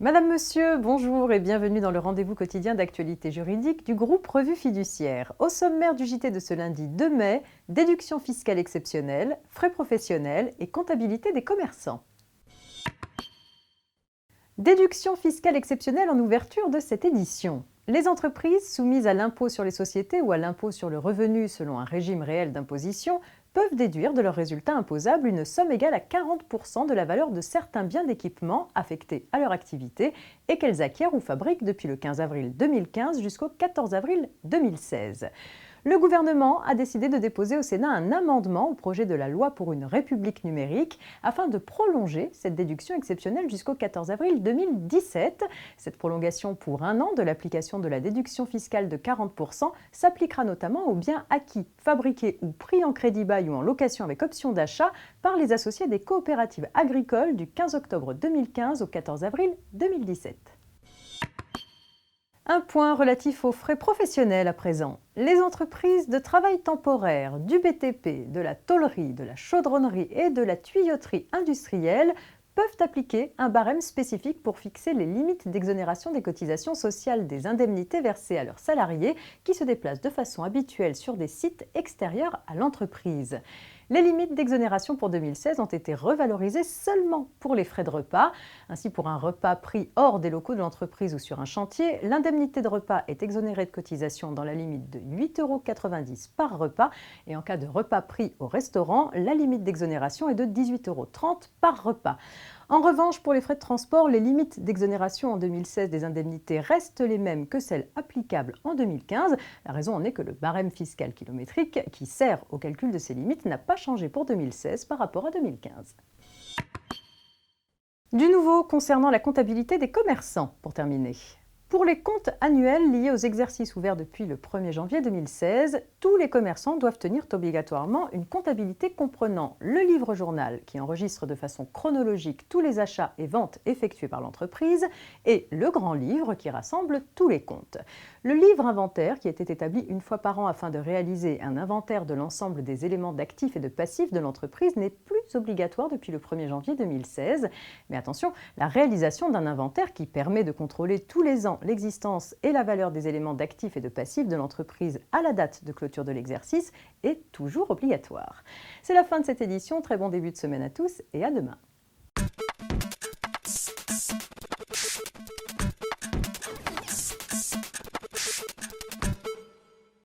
Madame, Monsieur, bonjour et bienvenue dans le rendez-vous quotidien d'actualité juridique du groupe Revue Fiduciaire. Au sommaire du JT de ce lundi 2 mai, déduction fiscale exceptionnelle, frais professionnels et comptabilité des commerçants. Déduction fiscale exceptionnelle en ouverture de cette édition. Les entreprises soumises à l'impôt sur les sociétés ou à l'impôt sur le revenu selon un régime réel d'imposition peuvent déduire de leurs résultats imposables une somme égale à 40% de la valeur de certains biens d'équipement affectés à leur activité et qu'elles acquièrent ou fabriquent depuis le 15 avril 2015 jusqu'au 14 avril 2016. Le gouvernement a décidé de déposer au Sénat un amendement au projet de la loi pour une République numérique afin de prolonger cette déduction exceptionnelle jusqu'au 14 avril 2017. Cette prolongation pour 1 an de l'application de la déduction fiscale de 40% s'appliquera notamment aux biens acquis, fabriqués ou pris en crédit-bail ou en location avec option d'achat par les associés des coopératives agricoles du 15 octobre 2015 au 14 avril 2017. Un point relatif aux frais professionnels à présent. Les entreprises de travail temporaire, du BTP, de la tôlerie, de la chaudronnerie et de la tuyauterie industrielle peuvent appliquer un barème spécifique pour fixer les limites d'exonération des cotisations sociales des indemnités versées à leurs salariés qui se déplacent de façon habituelle sur des sites extérieurs à l'entreprise. Les limites d'exonération pour 2016 ont été revalorisées seulement pour les frais de repas. Ainsi, pour un repas pris hors des locaux de l'entreprise ou sur un chantier, l'indemnité de repas est exonérée de cotisation dans la limite de 8,90 € par repas. Et en cas de repas pris au restaurant, la limite d'exonération est de 18,30 € par repas. En revanche, pour les frais de transport, les limites d'exonération en 2016 des indemnités restent les mêmes que celles applicables en 2015. La raison en est que le barème fiscal kilométrique qui sert au calcul de ces limites n'a pas changé pour 2016 par rapport à 2015. Du nouveau concernant la comptabilité des commerçants, pour terminer. Pour les comptes annuels liés aux exercices ouverts depuis le 1er janvier 2016, tous les commerçants doivent tenir obligatoirement une comptabilité comprenant le livre journal qui enregistre de façon chronologique tous les achats et ventes effectués par l'entreprise et le grand livre qui rassemble tous les comptes. Le livre inventaire qui était établi une fois par an afin de réaliser un inventaire de l'ensemble des éléments d'actifs et de passifs de l'entreprise n'est plus obligatoire depuis le 1er janvier 2016. Mais attention, la réalisation d'un inventaire qui permet de contrôler tous les ans l'existence et la valeur des éléments d'actifs et de passifs de l'entreprise à la date de clôture de l'exercice est toujours obligatoire. C'est la fin de cette édition, très bon début de semaine à tous et à demain.